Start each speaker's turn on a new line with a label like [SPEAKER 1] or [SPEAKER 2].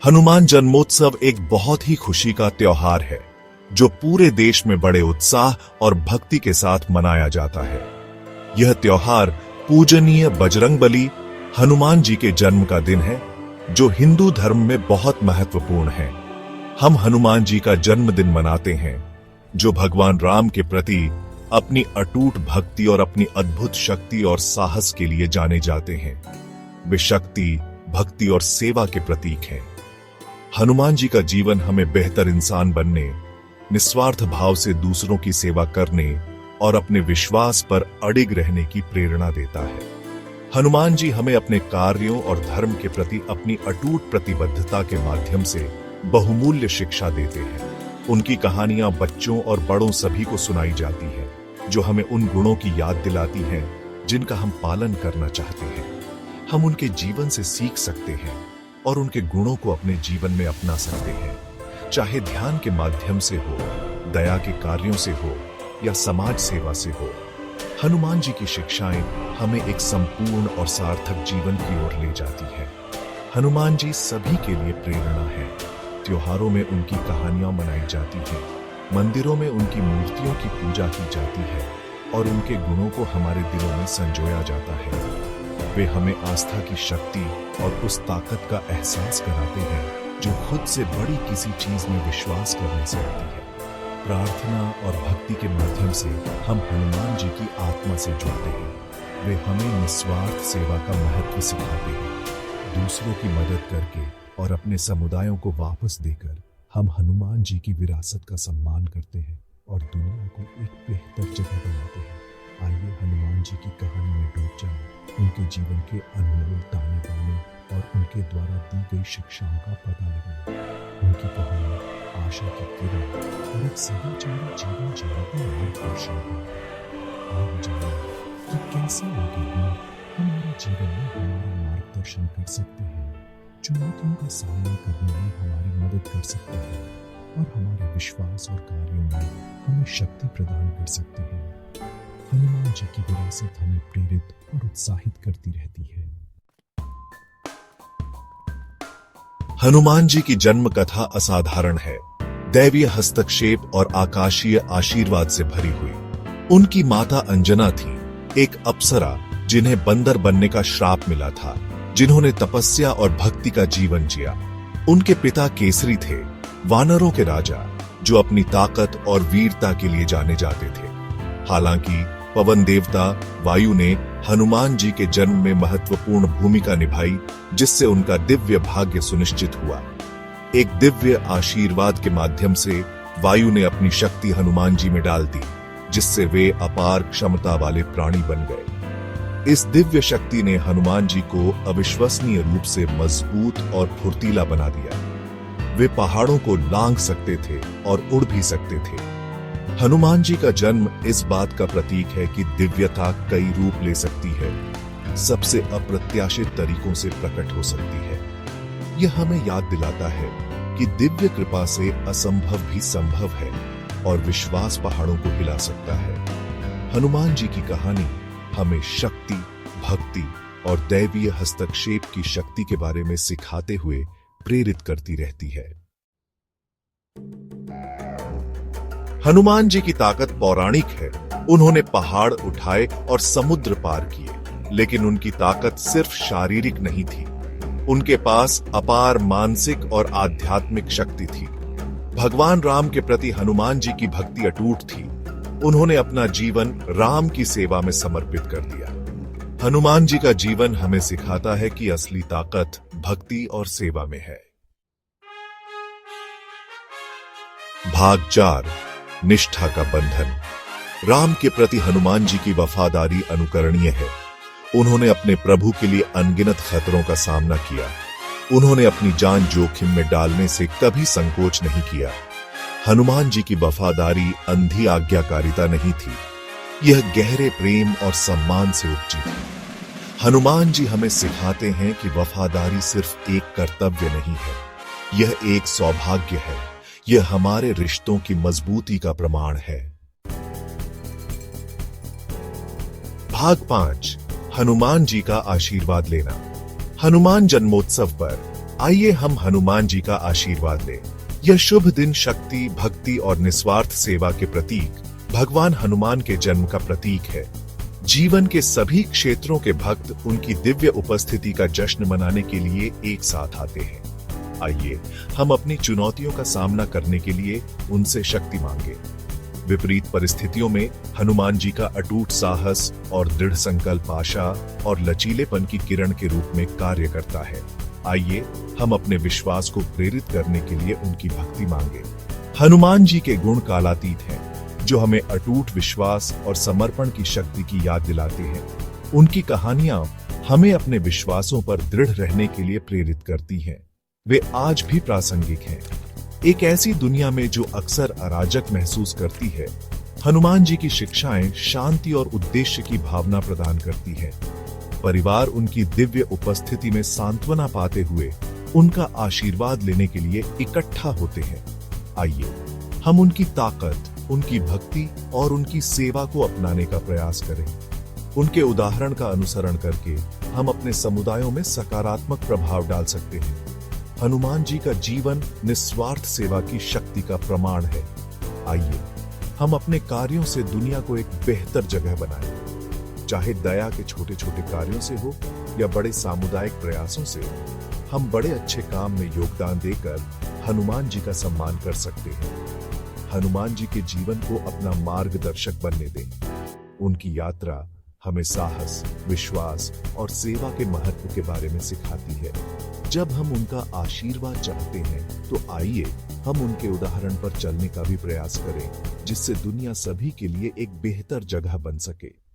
[SPEAKER 1] हनुमान जन्मोत्सव एक बहुत ही खुशी का त्योहार है जो पूरे देश में बड़े उत्साह और भक्ति के साथ मनाया जाता है। यह त्योहार पूजनीय बजरंगबली हनुमान जी के जन्म का दिन है जो हिंदू धर्म में बहुत महत्वपूर्ण है। हम हनुमान जी का जन्मदिन मनाते हैं जो भगवान राम के प्रति अपनी अटूट भक्ति और अपनी अद्भुत शक्ति और साहस के लिए जाने जाते हैं। वे शक्ति, भक्ति और सेवा के प्रतीक हैं। हनुमान जी का जीवन हमें बेहतर इंसान बनने, निस्वार्थ भाव से दूसरों की सेवा करने और अपने विश्वास पर अडिग रहने की प्रेरणा देता है। हनुमान जी हमें अपने कार्यों और धर्म के प्रति अपनी अटूट प्रतिबद्धता के माध्यम से बहुमूल्य शिक्षा देते हैं। उनकी कहानियां बच्चों और बड़ों सभी को सुनाई जाती है जो हमें उन गुणों की याद दिलाती हैं जिनका हम पालन करना चाहते हैं। हम उनके जीवन से सीख सकते हैं और उनके गुणों को अपने जीवन में अपना सकते हैं, चाहे ध्यान के माध्यम से हो, दया के कार्यों से हो या समाज सेवा से हो। हनुमान जी की शिक्षाएं हमें एक संपूर्ण और सार्थक जीवन की ओर ले जाती है। हनुमान जी सभी के लिए प्रेरणा है। त्योहारों में उनकी कहानियां मनाई जाती हैं, मंदिरों में उनकी मूर्तियों की पूजा की जाती है और उनके गुणों को हमारे दिलों में संजोया जाता है। वे हमें आस्था की शक्ति और उस ताकत का एहसास कराते हैं जो खुद से बड़ी किसी चीज में विश्वास करने से आती है। प्रार्थना और भक्ति के माध्यम से हम हनुमान जी की आत्मा से जुड़ते हैं। वे हमें निस्वार्थ सेवा का महत्व सिखाते हैं। दूसरों की मदद करके और अपने समुदायों को वापस देकर हम हनुमान जी की विरासत का सम्मान करते हैं और दुनिया को एक बेहतर जगह बनाते हैं। आइए हनुमान जी की कहानी में डूब जाएं, उनके जीवन के अनमोल ताने बाने और उनके द्वारा दी गई शिक्षाओं का पता लगाएं। उनकी कहानी आशा की किरण और एक सदाचारी जीवन जीने का मार्गदर्शन है। आप जानें कि कैसे उनके गुण हमारे जीवन में हमारा मार्गदर्शन कर सकते हैं, चुनौतियों का सामना करने में हमारी मदद कर सकते हैं और हमारे विश्वास और कार्यों में हमें शक्ति प्रदान कर सकते हैं। हनुमान जी की विरासत हमें प्रेरित और उत्साहित करती रहती है। हनुमान जी की जन्म कथा असाधारण है, दैवीय हस्तक्षेप और आकाशीय आशीर्वाद से भरी हुई। उनकी माता अंजना थी, एक अप्सरा जिन्हें बंदर बनने का श्राप मिला था, जिन्होंने तपस्या और भक्ति का जीवन जिया। उनके पिता केसरी थे, वानरों के राजा जो अपनी ताकत और वीरता के लिए जाने जाते थे। हालांकि पवन देवता वायु ने हनुमान जी के जन्म में महत्वपूर्ण भूमिका निभाई, जिससे उनका दिव्य भाग्य सुनिश्चित हुआ। एक दिव्य आशीर्वाद के माध्यम से वायु ने अपनी शक्ति हनुमान जी में डाल दी, जिससे वे अपार क्षमता वाले प्राणी बन गए। इस दिव्य शक्ति ने हनुमान जी को अविश्वसनीय रूप से मजबूत और फुर्तीला बना दिया। वे पहाड़ों को लांघ सकते थे और उड़ भी सकते थे। हनुमान जी का जन्म इस बात का प्रतीक है कि दिव्यता कई रूप ले सकती है, सबसे अप्रत्याशित तरीकों से प्रकट हो सकती है। यह हमें याद दिलाता है कि दिव्य कृपा से असंभव भी संभव है और विश्वास पहाड़ों को हिला सकता है। हनुमान जी की कहानी हमें शक्ति, भक्ति और दैवीय हस्तक्षेप की शक्ति के बारे में सिखाते हुए प्रेरित करती रहती है। हनुमान जी की ताकत पौराणिक है। उन्होंने पहाड़ उठाए और समुद्र पार किए, लेकिन उनकी ताकत सिर्फ शारीरिक नहीं थी। उनके पास अपार मानसिक और आध्यात्मिक शक्ति थी। भगवान राम के प्रति हनुमान जी की भक्ति अटूट थी। उन्होंने अपना जीवन राम की सेवा में समर्पित कर दिया। हनुमान जी का जीवन हमें सिखाता है कि असली ताकत भक्ति और सेवा में है। भाग 4, निष्ठा का बंधन। राम के प्रति हनुमान जी की वफादारी अनुकरणीय है। उन्होंने अपने प्रभु के लिए अनगिनत खतरों का सामना किया। उन्होंने अपनी जान जोखिम में डालने से कभी संकोच नहीं किया। हनुमान जी की वफादारी अंधी आज्ञाकारिता नहीं थी, यह गहरे प्रेम और सम्मान से उपजी थी। हनुमान जी हमें सिखाते हैं कि वफादारी सिर्फ एक कर्तव्य नहीं है, यह एक सौभाग्य है। यह हमारे रिश्तों की मजबूती का प्रमाण है। भाग 5, हनुमान जी का आशीर्वाद लेना। हनुमान जन्मोत्सव पर आइए हम हनुमान जी का आशीर्वाद लें। यह शुभ दिन शक्ति, भक्ति और निस्वार्थ सेवा के प्रतीक भगवान हनुमान के जन्म का प्रतीक है। जीवन के सभी क्षेत्रों के भक्त उनकी दिव्य उपस्थिति का जश्न मनाने के लिए एक साथ आते हैं। आइए हम अपनी चुनौतियों का सामना करने के लिए उनसे शक्ति मांगे। विपरीत परिस्थितियों में हनुमान जी का अटूट साहस और दृढ़ संकल्प आशा और लचीलेपन की किरण के रूप में कार्य करता है। आइए हम अपने विश्वास को प्रेरित करने के लिए उनकी भक्ति मांगे। हनुमान जी के गुण कालातीत हैं, जो हमें अटूट विश्वास और समर्पण की शक्ति की याद दिलाते हैं। उनकी कहानियां हमें अपने विश्वासों पर दृढ़ रहने के लिए प्रेरित करती हैं। वे आज भी प्रासंगिक हैं। एक ऐसी दुनिया में जो अक्सर अराजक महसूस करती है, हनुमान जी की शिक्षाएं शांति और उद्देश्य की भावना प्रदान करती हैं। परिवार उनकी दिव्य उपस्थिति में सांत्वना पाते हुए उनका आशीर्वाद लेने के लिए इकट्ठा होते हैं। आइए हम उनकी ताकत, उनकी भक्ति और उनकी सेवा को अपनाने का प्रयास करें। उनके उदाहरण का अनुसरण करके हम अपने समुदायों में सकारात्मक प्रभाव डाल सकते हैं। हनुमान जी का जीवन निस्वार्थ सेवा की शक्ति का प्रमाण है। आइए हम अपने कार्यों से दुनिया को एक बेहतर जगह बनाएं। चाहे दया के छोटे छोटे कार्यों से हो या बड़े सामुदायिक प्रयासों से, हम बड़े अच्छे काम में योगदान देकर हनुमान जी का सम्मान कर सकते हैं। हनुमान जी के जीवन को अपना मार्गदर्शक बनने दें। उनकी यात्रा हमें साहस, विश्वास और सेवा के महत्व के बारे में सिखाती है। जब हम उनका आशीर्वाद चाहते हैं, तो आइए हम उनके उदाहरण पर चलने का भी प्रयास करें, जिससे दुनिया सभी के लिए एक बेहतर जगह बन सके।